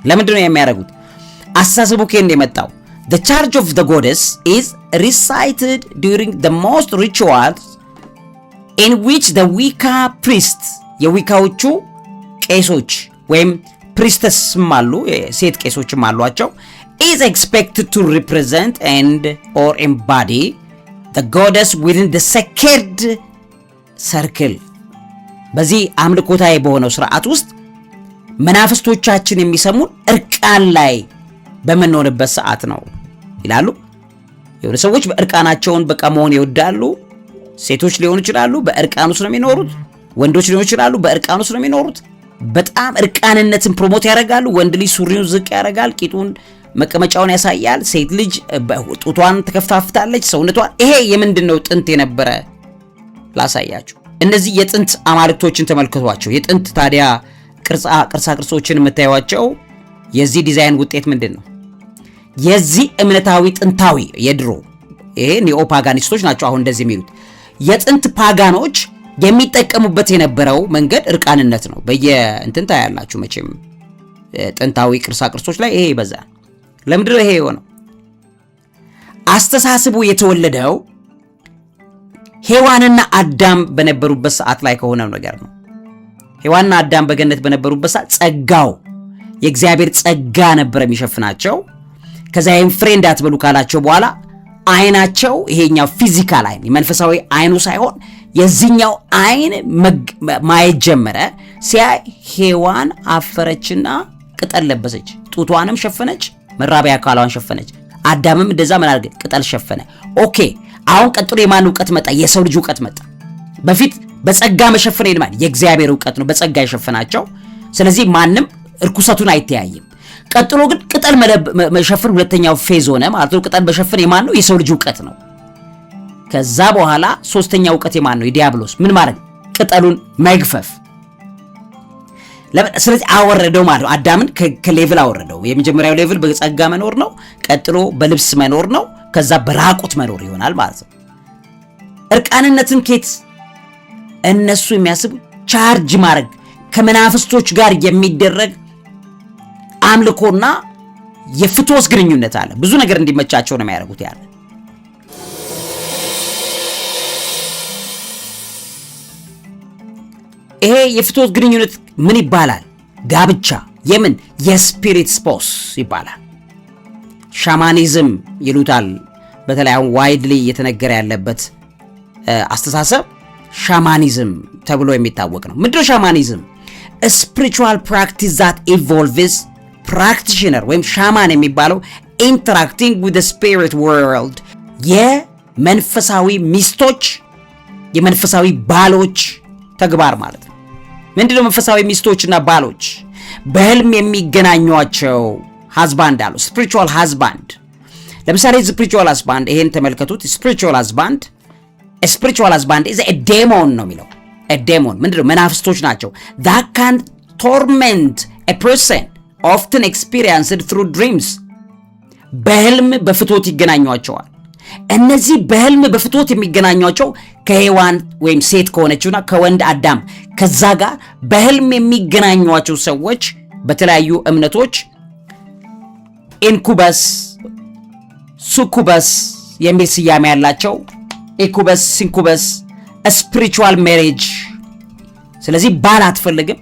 ለምንድን ነው የሚያደርጉት? አስተሳሰቡ ከየት ነው የመጣው? The charge of the goddess is recited during the most rituals in which the Wicca priests የዊካዎቹ ቄሶች ወይም ፕሪስተስም አሉ፣ ሴት ቄሶችም አሏቸው። is expected to represent and or embody the goddess within the sacred circle. በዚህ አምልኮታዊ በሆነው ስርዓት ውስጥ መናፍስቶቻችን የሚሰሙን እርቃን ላይ በመኖርበት ሰዓት ነው ይላሉ። የሆነ ሰዎች በእርቃናቸውን በቃ መሆን ይወዳሉ። ሴቶች ሊሆኑ ይችላሉ፣ በእርቃኑ ነው የሚኖሩት። ወንዶች ሊሆኑ ይችላሉ፣ በእርቃኑ ነው የሚኖሩት። በጣም እርቃንነትን ፕሮሞት ያደርጋሉ። ወንድ ልጅ ሱሪውን ዝቅ ያደርጋል፣ ቂጡን መቀመጫውን ያሳያል። ሴት ልጅ ጡቷን ትከፍታፍታለች፣ ሰውነቷን። ይሄ የምንድነው? ጥንት የነበረ ላሳያችሁ። እነዚህ የጥንት አማልክቶችን ተመልከቷቸው። የጥንት ታዲያ ቅርሶችን የምታዩዋቸው የዚህ ዲዛይን ውጤት ምንድነው? የዚህ እምነታዊ ጥንታዊ የድሮ ይሄ ኒኦ ፓጋኒስቶች ናቸው አሁን እንደዚህ የሚሉት። የጥንት ፓጋኖች የሚጠቀሙበት የነበረው መንገድ እርቃንነት ነው። በየእንትን ታያላችሁ መቼም ጥንታዊ ቅርሶች ላይ ይሄ ይበዛል። ለምንድን ነው ይሄ የሆነው? አስተሳሰቡ የተወለደው ሔዋንና አዳም በነበሩበት ሰዓት ላይ ከሆነው ነገር ነው። ሔዋንና አዳም በገነት በነበሩበት ሰዓት ጸጋው የእግዚአብሔር ጸጋ ነበር የሚሸፍናቸው። ከዛ ይሄን ፍሬ እንዳትበሉ ካላቸው በኋላ አይናቸው ይሄኛው ፊዚካል አይን የመንፈሳዊ አይኑ ሳይሆን የዚህኛው አይን ማየት ጀመረ። ሲያይ ሔዋን አፈረችና ቅጠል ለበሰች፣ ጡቷንም ሸፈነች፣ መራቢያ አካሏን ሸፈነች። አዳምም እንደዛ ምን አድርገ? ቅጠል ሸፈነ። ኦኬ አሁን ቀጥሎ የማን ዕውቀት መጣ? የሰው ልጅ ዕውቀት መጣ። በፊት በጸጋ መሸፈን ይልማል የእግዚአብሔር ዕውቀት ነው በጸጋ የሸፈናቸው። ስለዚህ ማንም እርኩሰቱን አይተያይም። ቀጥሎ ግን ቅጠል መሸፈን ሁለተኛው ፌዝ ሆነ ማለት ነው። ቅጠል መሸፈን የማን ነው? የሰው ልጅ ዕውቀት ነው። ከዛ በኋላ ሶስተኛው ዕውቀት የማን ነው? የዲያብሎስ። ምን ማድረግ? ቅጠሉን መግፈፍ። ስለዚህ አወረደው ማለት ነው። አዳምን ከሌቭል አወረደው። የመጀመሪያው ሌቭል በጸጋ መኖር ነው። ቀጥሎ በልብስ መኖር ነው። ከዛ በራቁት መኖር ይሆናል ማለት ነው። እርቃንነትን ኬት እነሱ የሚያስቡ ቻርጅ ማድረግ ከመናፍስቶች ጋር የሚደረግ አምልኮና የፍትወት ግንኙነት አለ። ብዙ ነገር እንዲመቻቸው ነው የሚያደርጉት ያለ። ይሄ የፍትወት ግንኙነት ምን ይባላል? ጋብቻ። የምን? የስፒሪት ስፖስ ይባላል። ሻማኒዝም ይሉታል። በተለይ አሁን ዋይድሊ እየተነገረ ያለበት አስተሳሰብ ሻማኒዝም ተብሎ የሚታወቅ ነው። ምንድነው ሻማኒዝም? ስፒሪቹዋል ፕራክቲስ ዛት ኢንቮልቭስ ፕራክቲሽነር ወይም ሻማን የሚባለው ኢንተራክቲንግ ዊዝ ዘ ስፒሪት ወርልድ የመንፈሳዊ ሚስቶች የመንፈሳዊ ባሎች ተግባር ማለት ነው። ምንድነው መንፈሳዊ ሚስቶችና ባሎች? በህልም የሚገናኟቸው ሃዝባንድ አሉ። ስፒሪቹዋል ሃዝባንድ። ለምሳሌ ስፒሪቹዋል ሃዝባንድ ይሄን ተመልከቱት። ስፒሪቹዋል ሃዝባንድ ኢዝ ኤ ዴሞን ነው የሚለው። ኤ ዴሞን ምንድነው? መናፍስቶች ናቸው። that can torment a person often experienced through dreams። በህልም በፍትወት ይገናኟቸዋል። እነዚህ በህልም በፍትወት የሚገናኟቸው ከሔዋን ወይም ሴት ከሆነችውና ከወንድ አዳም ከዛ ጋር በህልም የሚገናኟቸው ሰዎች በተለያዩ እምነቶች ኢንኩበስ፣ ሱኩበስ የሚል ስያሜ ያላቸው ኢንኩበስ፣ ሲንኩበስ፣ ስፒሪቹዋል ሜሬጅ። ስለዚህ ባል አትፈልግም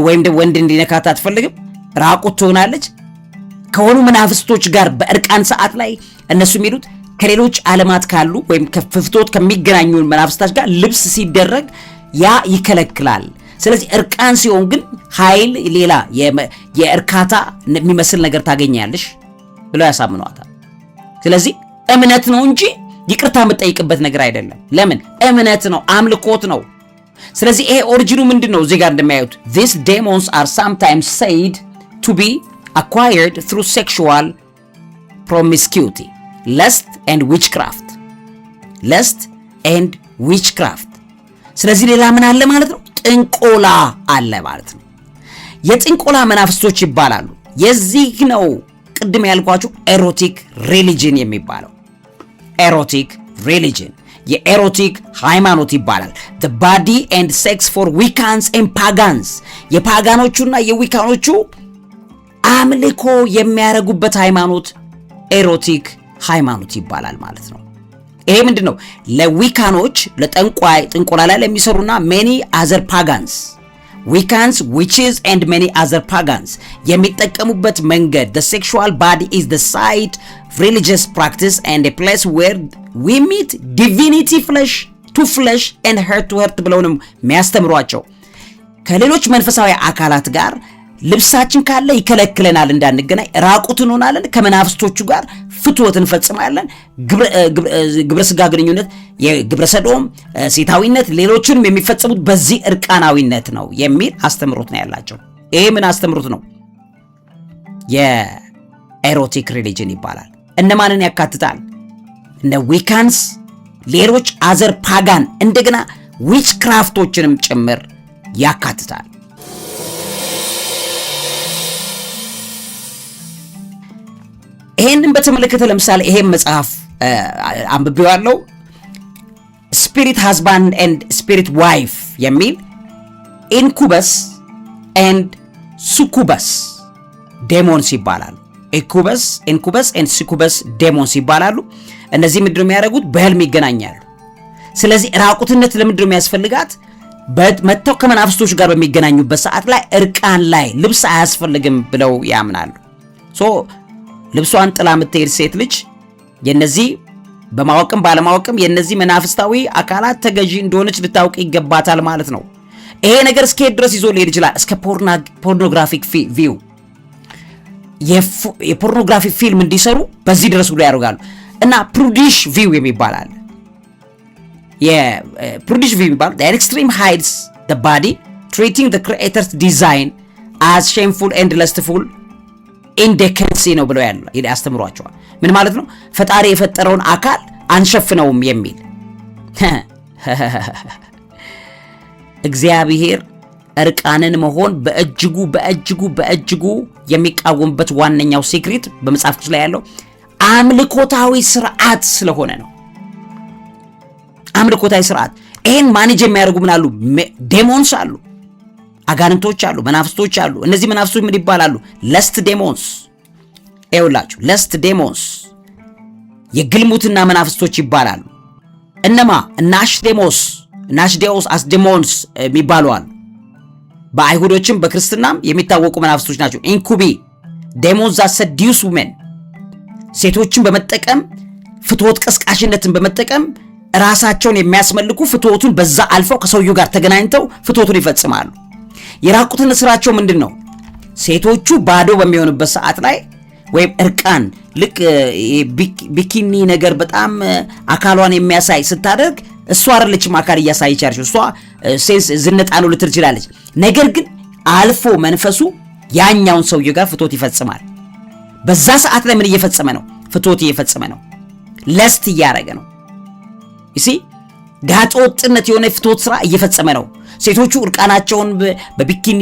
ወይም ደግሞ ወንድ እንዲነካት አትፈልግም። ራቁት ትሆናለች። ከሆኑ መናፍስቶች ጋር በእርቃን ሰዓት ላይ እነሱ የሚሉት ከሌሎች ዓለማት ካሉ ወይም ከፍትወት ከሚገናኙ መናፍስቶች ጋር ልብስ ሲደረግ ያ ይከለክላል። ስለዚህ እርቃን ሲሆን ግን ኃይል ሌላ የእርካታ የሚመስል ነገር ታገኛለሽ ብለው ያሳምኗታል። ስለዚህ እምነት ነው እንጂ ይቅርታ የምትጠይቅበት ነገር አይደለም። ለምን? እምነት ነው፣ አምልኮት ነው። ስለዚህ ይሄ ኦሪጂኑ ምንድነው? እዚህ ጋር እንደማያዩት these demons are sometimes said to be acquired through sexual promiscuity, lust and witchcraft. lust and witchcraft። ስለዚህ ሌላ ምን አለ ማለት ነው? ጥንቆላ አለ ማለት ነው። የጥንቆላ መናፍስቶች ይባላሉ። የዚህ ነው ቅድም ያልኳችሁ ኤሮቲክ ሪሊጅን የሚባለው። ኤሮቲክ ሪሊጅን የኤሮቲክ ሃይማኖት ይባላል። the body and sex for Wiccans and pagans። የፓጋኖቹና የዊካኖቹ አምልኮ የሚያረጉበት ሃይማኖት ኤሮቲክ ሃይማኖት ይባላል ማለት ነው። ይሄ ምንድነው? ለዊካኖች ለጠንቋይ ጥንቆላ ላይ ለሚሰሩና many other pagans Wiccans, witches and many other pagans የሚጠቀሙበት መንገድ the sexual body is the site of religious practice and a place where we meet divinity flesh to flesh and heart to heart ብለው ነው የሚያስተምሯቸው። ከሌሎች መንፈሳዊ አካላት ጋር ልብሳችን ካለ ይከለክለናል እንዳንገናኝ፣ ራቁት እንሆናለን፣ ከመናፍስቶቹ ጋር ፍትወት እንፈጽማለን፣ ግብረ ስጋ ግንኙነት፣ የግብረ ሰዶም፣ ሴታዊነት፣ ሌሎችንም የሚፈጽሙት በዚህ እርቃናዊነት ነው የሚል አስተምሮት ነው ያላቸው። ይሄ ምን አስተምሮት ነው? የኤሮቲክ ሪሊጅን ይባላል። እነማንን ያካትታል? እነ ዊካንስ፣ ሌሎች አዘር ፓጋን፣ እንደገና ዊች ክራፍቶችንም ጭምር ያካትታል። ይሄንን በተመለከተ ለምሳሌ ይሄን መጽሐፍ አንብቤዋለሁ። ስፒሪት ሃዝባንድ ኤንድ ስፒሪት ዋይፍ የሚል ኢንኩበስ ኤንድ ሱኩበስ ዴሞንስ ይባላሉ። ኢንኩበስ ኤንድ ሱኩበስ ዴሞንስ ይባላሉ። እነዚህ ምንድነው የሚያደርጉት? በህልም ይገናኛሉ። ስለዚህ ራቁትነት ለምንድነው የሚያስፈልጋት? መተው ከመናፍስቶች ጋር በሚገናኙበት ሰዓት ላይ እርቃን ላይ ልብስ አያስፈልግም ብለው ያምናሉ። ልብሷን ጥላ የምትሄድ ሴት ልጅ የነዚህ በማወቅም ባለማወቅም የነዚህ መናፍስታዊ አካላት ተገዢ እንደሆነች ልታውቅ ይገባታል ማለት ነው። ይሄ ነገር እስከ ድረስ ይዞ ሊሄድ ይችላል፣ እስከ ፖርኖግራፊክ ቪው፣ የፖርኖግራፊ ፊልም እንዲሰሩ በዚህ ድረስ ብሎ ያደርጋሉ። እና ፕሩዲሽ ቪው የሚባል አለ። የፕሩዲሽ ቪው የሚባል the extreme hides the body treating the creator's design as shameful and lustful ኢንዴከንሲ ነው ብለው ያስተምሯቸዋል። ምን ማለት ነው? ፈጣሪ የፈጠረውን አካል አንሸፍነውም የሚል እግዚአብሔር እርቃንን መሆን በእጅጉ የሚቃወምበት ዋነኛው ሴክሬት በመጽሐፍ ቅዱስ ላይ ያለው አምልኮታዊ ስርዓት ስለሆነ ነው። አምልኮታዊ ስርዓት ይሄን ማኔጅ የሚያደርጉ ምን አሉ? ዴሞንስ አሉ፣ አጋንንቶች አሉ፣ መናፍስቶች አሉ። እነዚህ መናፍስቶች ምን ይባላሉ? ለስት ዴሞንስ። ይኸውላችሁ ለስት ዴሞንስ የግልሙትና መናፍስቶች ይባላሉ። እነማ? ናሽዴዎስ አስዴሞንስ የሚባሉ አሉ። በአይሁዶችም በክርስትናም የሚታወቁ መናፍስቶች ናቸው። ኢንኩቢ ዴሞንስ ዛት ሰዲዩስ ውመን፣ ሴቶችን በመጠቀም ፍትወት ቀስቃሽነትን በመጠቀም ራሳቸውን የሚያስመልኩ ፍትወቱን በዛ አልፈው ከሰውየው ጋር ተገናኝተው ፍትወቱን ይፈጽማሉ። የራቁትን ስራቸው ምንድን ነው? ሴቶቹ ባዶ በሚሆንበት ሰዓት ላይ ወይም እርቃን ልክ ቢኪኒ ነገር በጣም አካሏን የሚያሳይ ስታደርግ እሷ አይደለችም አካል እያሳየች ያለችው፣ እሷ ሴንስ ዝነጣ ነው ልትል ትችላለች። ነገር ግን አልፎ መንፈሱ ያኛውን ሰውዬ ጋር ፍትወት ይፈጽማል። በዛ ሰዓት ላይ ምን እየፈጸመ ነው? ፍትወት እየፈጸመ ነው። ለስት እያደረገ ነው። እሺ ጋጠ ወጥነት የሆነ ፍትወት ስራ እየፈጸመ ነው። ሴቶቹ እርቃናቸውን በቢኪኒ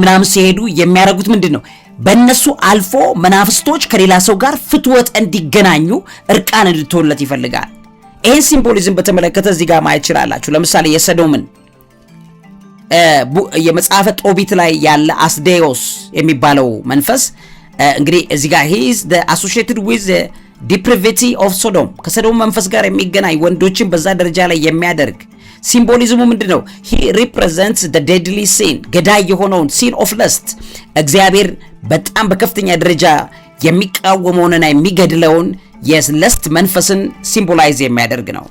ምናምን ሲሄዱ የሚያደርጉት ምንድን ነው? በእነሱ አልፎ መናፍስቶች ከሌላ ሰው ጋር ፍትወት እንዲገናኙ እርቃን እንድትሆንለት ይፈልጋል። ይህን ሲምቦሊዝም በተመለከተ እዚህ ጋር ማየት ይችላላችሁ። ለምሳሌ የሰዶምን የመጽሐፈ ጦቢት ላይ ያለ አስዴዎስ የሚባለው መንፈስ እንግዲህ እዚህ ጋር he is associated with the depravity of Sodom ከሰዶም መንፈስ ጋር የሚገናኝ ወንዶችን በዛ ደረጃ ላይ የሚያደርግ ሲምቦሊዝሙ ምንድነው? he represents the deadly sin ገዳይ የሆነውን sin of lust እግዚአብሔር በጣም በከፍተኛ ደረጃ የሚቃወመውንና የሚገድለውን የለስት መንፈስን ሲምቦላይዝ የሚያደርግ ነው።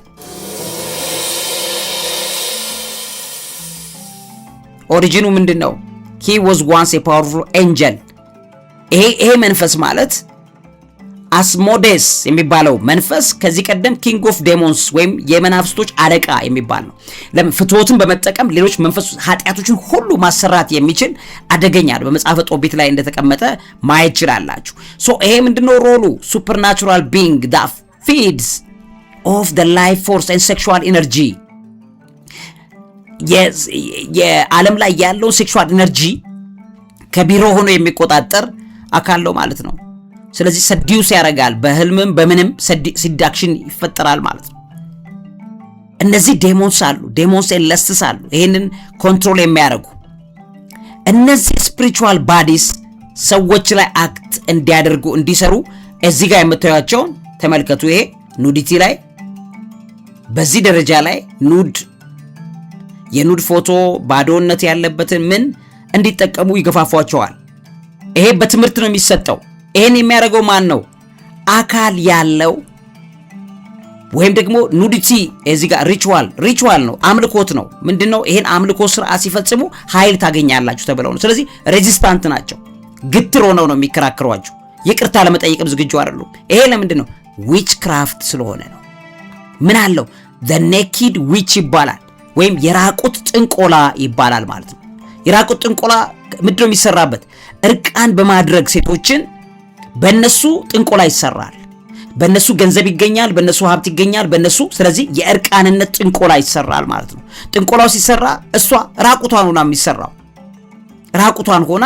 ኦሪጂኑ ምንድነው? he was once a powerful angel ይሄ መንፈስ ማለት አስሞዴስ የሚባለው መንፈስ ከዚህ ቀደም ኪንግ ኦፍ ዴሞንስ ወይም የመናፍስቶች አለቃ የሚባል ነው። ለምን ፍትወትን በመጠቀም ሌሎች መንፈስ ኃጢያቶችን ሁሉ ማሰራት የሚችል አደገኛ ነው። በመጽሐፈ ጦቢት ላይ እንደተቀመጠ ማየት ይችላላችሁ። ሶ ይሄ ምንድነው ሮሉ? ሱፐርናቹራል ቢንግ that feeds of the life force and sexual energy የዓለም ላይ ያለውን ሴክሹዋል ኢነርጂ ከቢሮ ሆኖ የሚቆጣጠር አካል ነው ማለት ነው። ስለዚህ ሰዲዩስ ያደርጋል። በህልምም በምንም ሲዳክሽን ይፈጠራል ማለት ነው። እነዚህ ዴሞንስ አሉ፣ ዴሞንስ ኤለስትስ አሉ፣ ይሄንን ኮንትሮል የሚያደርጉ እነዚህ ስፒሪቹዋል ባዲስ ሰዎች ላይ አክት እንዲያደርጉ እንዲሰሩ እዚህ ጋር የምታዩቸውን ተመልከቱ። ይሄ ኑዲቲ ላይ በዚህ ደረጃ ላይ ኑድ የኑድ ፎቶ ባዶነት ያለበትን ምን እንዲጠቀሙ ይገፋፏቸዋል። ይሄ በትምህርት ነው የሚሰጠው። ይሄን የሚያደርገው ማን ነው? አካል ያለው ወይም ደግሞ ኑዲቲ እዚህ ጋር ሪቹዋል ነው፣ አምልኮት ነው። ምንድነው? ይሄን አምልኮ ስርዓት ሲፈጽሙ ኃይል ታገኛላችሁ ተብለው ነው። ስለዚህ ሬዚስታንት ናቸው፣ ግትር ሆነው ነው የሚከራከሯቸው። ይቅርታ ለመጠየቅም ዝግጁ አይደሉም። ይሄ ለምንድን ነው? ዊች ክራፍት ስለሆነ ነው። ምን አለው? the naked witch ይባላል፣ ወይም የራቁት ጥንቆላ ይባላል ማለት ነው። የራቁት ጥንቆላ ምንድነው የሚሰራበት? እርቃን በማድረግ ሴቶችን በእነሱ ጥንቆላ ይሰራል። በእነሱ ገንዘብ ይገኛል፣ በእነሱ ሀብት ይገኛል፣ በእነሱ ስለዚህ የእርቃንነት ጥንቆላ ይሰራል ማለት ነው። ጥንቆላው ሲሰራ እሷ ራቁቷን ሆና የሚሰራው ራቁቷን ሆና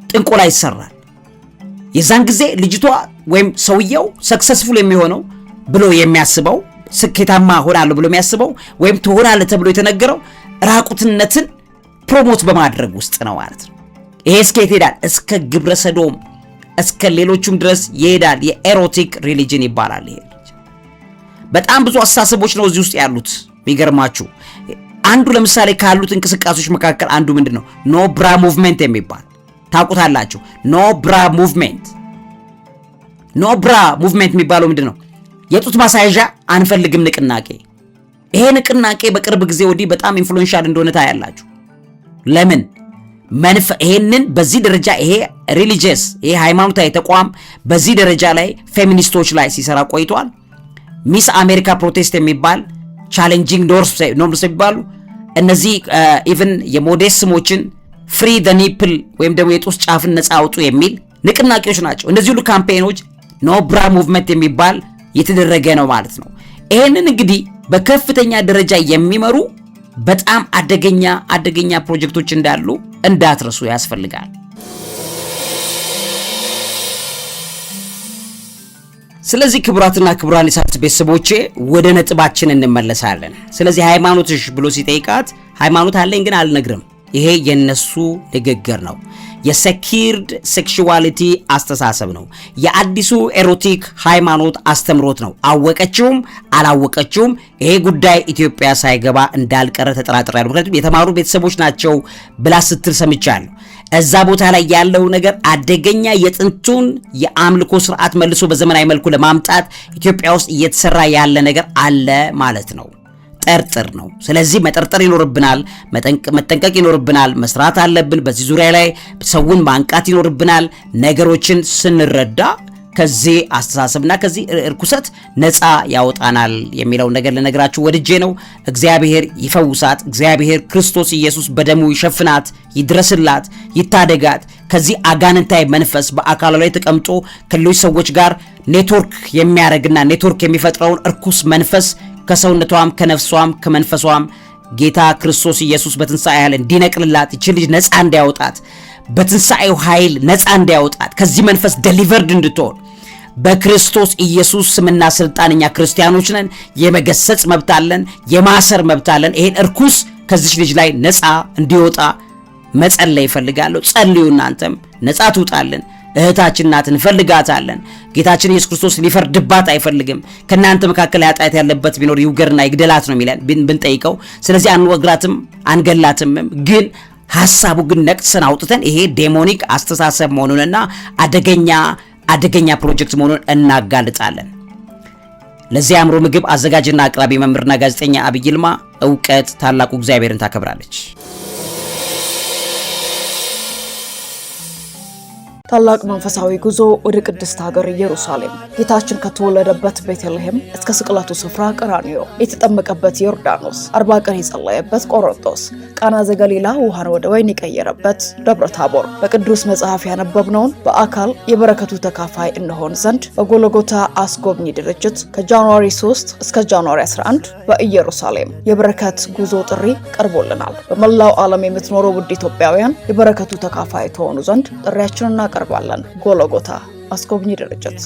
ጥንቆላ ይሰራል። የዛን ጊዜ ልጅቷ ወይም ሰውየው ሰክሰስፉል የሚሆነው ብሎ የሚያስበው ስኬታማ ሆናለሁ ብሎ የሚያስበው ወይም ትሆናለህ ተብሎ የተነገረው ራቁትነትን ፕሮሞት በማድረግ ውስጥ ነው ማለት ነው። ይሄ እስከ ይሄዳል? እስከ ግብረ ሰዶም እስከ ሌሎቹም ድረስ ይሄዳል። የኤሮቲክ ሪሊጅን ይባላል። ይሄ በጣም ብዙ አስተሳሰቦች ነው እዚህ ውስጥ ያሉት። የሚገርማችሁ አንዱ ለምሳሌ ካሉት እንቅስቃሴዎች መካከል አንዱ ምንድነው? ኖ ብራ ሙቭመንት የሚባል ታውቁታላችሁ። ኖ ብራ ሙቭመንት የሚባለው ምንድነው? የጡት ማሳያዣ አንፈልግም ንቅናቄ። ይሄ ንቅናቄ በቅርብ ጊዜ ወዲህ በጣም ኢንፍሉዌንሻል እንደሆነ ታያላችሁ። ለምን? ይሄንን በዚህ ደረጃ ይሄ ሪሊጂየስ ይሄ ሃይማኖታዊ ተቋም በዚህ ደረጃ ላይ ፌሚኒስቶች ላይ ሲሰራ ቆይቷል። ሚስ አሜሪካ ፕሮቴስት የሚባል ቻሌንጂንግ ኖርምስ የሚባሉ እነዚህ ኢቭን የሞዴስ ስሞችን ፍሪ ዘ ኒፕል ወይም ደግሞ የጡት ጫፍን ነፃ አውጡ የሚል ንቅናቄዎች ናቸው። እነዚህ ሁሉ ካምፔኖች ኖ ብራ ሙቭመንት የሚባል የተደረገ ነው ማለት ነው። ይሄንን እንግዲህ በከፍተኛ ደረጃ የሚመሩ በጣም አደገኛ ፕሮጀክቶች እንዳሉ እንዳትረሱ ያስፈልጋል። ስለዚህ ክቡራትና ክቡራን የሣድስ ቤተሰቦቼ ወደ ነጥባችን እንመለሳለን። ስለዚህ ሃይማኖትሽ ብሎ ሲጠይቃት ሃይማኖት አለኝ ግን አልነግርም። ይሄ የነሱ ንግግር ነው። የሴኪርድ ሴክሹዋሊቲ አስተሳሰብ ነው። የአዲሱ ኤሮቲክ ሃይማኖት አስተምሮት ነው። አወቀችውም አላወቀችውም ይሄ ጉዳይ ኢትዮጵያ ሳይገባ እንዳልቀረ ተጠራጥሬያለሁ። ምክንያቱም የተማሩ ቤተሰቦች ናቸው ብላ ስትል ሰምቻለሁ። እዛ ቦታ ላይ ያለው ነገር አደገኛ የጥንቱን የአምልኮ ስርዓት መልሶ በዘመናዊ መልኩ ለማምጣት ኢትዮጵያ ውስጥ እየተሰራ ያለ ነገር አለ ማለት ነው። ጠርጥር ነው። ስለዚህ መጠርጠር ይኖርብናል፣ መጠንቀቅ ይኖርብናል፣ መስራት አለብን። በዚህ ዙሪያ ላይ ሰውን ማንቃት ይኖርብናል። ነገሮችን ስንረዳ ከዚህ አስተሳሰብና ከዚህ እርኩሰት ነፃ ያወጣናል የሚለው ነገር ለነገራችሁ ወድጄ ነው። እግዚአብሔር ይፈውሳት። እግዚአብሔር ክርስቶስ ኢየሱስ በደሙ ይሸፍናት፣ ይድረስላት፣ ይታደጋት። ከዚህ አጋንንታዊ መንፈስ በአካሏ ላይ ተቀምጦ ከሌሎች ሰዎች ጋር ኔትወርክ የሚያደርግና ኔትወርክ የሚፈጥረውን እርኩስ መንፈስ ከሰውነቷም ከነፍሷም ከመንፈሷም ጌታ ክርስቶስ ኢየሱስ በትንሣኤ ኃይል እንዲነቅልላት ይችል ልጅ ነፃ እንዲያወጣት በትንሣኤው ኃይል ነፃ እንዲያወጣት ከዚህ መንፈስ ዴሊቨርድ እንድትሆን በክርስቶስ ኢየሱስ ስምና ስልጣን እኛ ክርስቲያኖች ነን። የመገሰጽ መብት አለን፣ የማሰር መብት አለን። ይሄን እርኩስ ከዚህ ልጅ ላይ ነፃ እንዲወጣ መጸለይ ይፈልጋለሁ። ጸልዩ። እናንተም ነፃ ትውጣልን። እህታችን ናት፣ እንፈልጋታለን። ጌታችን ኢየሱስ ክርስቶስ ሊፈርድባት አይፈልግም። ከናንተ መካከል ኃጢአት ያለበት ቢኖር ይውገርና ይግደላት ነው የሚለን ብንጠይቀው። ስለዚህ አንወግራትም አንገላትም። ግን ሐሳቡ ግን ነቅሰን አውጥተን ይሄ ዴሞኒክ አስተሳሰብ መሆኑንና አደገኛ ፕሮጀክት መሆኑን እናጋልጣለን። ለዚህ አእምሮ ምግብ አዘጋጅና አቅራቢ መምህርና ጋዜጠኛ አብይ ይልማ። ዕውቀት ታላቁ እግዚአብሔርን ታከብራለች። ታላቅ መንፈሳዊ ጉዞ ወደ ቅድስት ሀገር ኢየሩሳሌም ጌታችን ከተወለደበት ቤተልሔም እስከ ስቅለቱ ስፍራ ቀራንዮ የተጠመቀበት ዮርዳኖስ 40 ቀን የጸለየበት ቆሮንቶስ ቃና ዘገሊላ ውሃን ወደ ወይን የቀየረበት ደብረ ታቦር በቅዱስ መጽሐፍ ያነበብነውን በአካል የበረከቱ ተካፋይ እንሆን ዘንድ በጎልጎታ አስጎብኚ ድርጅት ከጃንዋሪ 3 እስከ ጃንዋሪ 11 በኢየሩሳሌም የበረከት ጉዞ ጥሪ ቀርቦልናል። በመላው ዓለም የምትኖሩ ውድ ኢትዮጵያውያን የበረከቱ ተካፋይ ተሆኑ ዘንድ ጥሪያችንን እናቀርባለን። ጎልጎታ አስጎብኚ ድርጅት